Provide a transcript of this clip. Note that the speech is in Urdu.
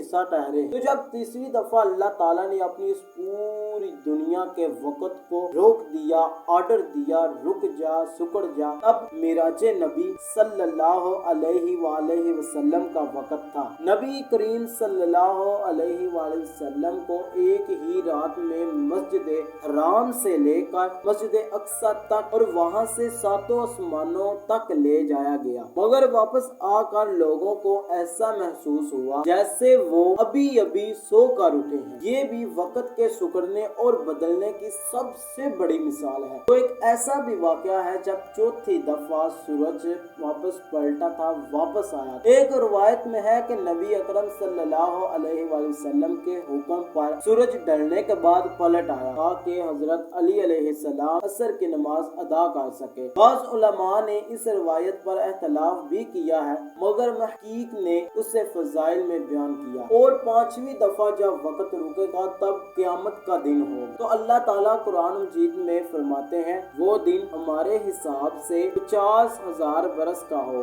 حصہ ٹھہرے۔ تو جب تیسری دفعہ اللہ تعالیٰ نے اپنی اس پوری دنیا کے وقت کو روک دیا، آرڈر دیا رک جا سکڑ جا، تب معراج نبی صلی اللہ علیہ وآلہ وسلم کا وقت تھا۔ نبی کریم صلی اللہ علیہ وآلہ وسلم کو ایک ہی رات میں مسجد حرام سے لے کر مسجد اقصی تک اور وہاں سے ساتوں آسمانوں تک لے جایا گیا، مگر واپس آ کر لوگوں کو ایسا محسوس ہوا جیسے وہ ابھی ابھی سو کر اٹھے ہیں۔ یہ بھی وقت کے سکڑنے اور بدلنے کی سب سے بڑی مثال ہے۔ تو ایک ایسا بھی واقعہ ہے جب چوتھی دفعہ سورج واپس پلٹا تھا، واپس آیا۔ ایک روایت میں ہے کہ نبی اکرم صلی اللہ علیہ وآلہ وسلم کے حکم پر سورج ڈھلنے کے بعد پلٹ آیا تاکہ حضرت علی علیہ السلام عصر کی نماز ادا کر سکے۔ بعض علماء نے اس روایت پر اختلاف بھی کیا ہے، مگر محقق نے اسے فضائل میں بیان کیا۔ اور پانچویں دفعہ جب وقت رکے گا تب قیامت کا دن ہوگا۔ تو اللہ تعالیٰ قرآن مجید میں فرماتے ہیں وہ دن ہمارے حساب سے 50,000 برس کا ہوگا۔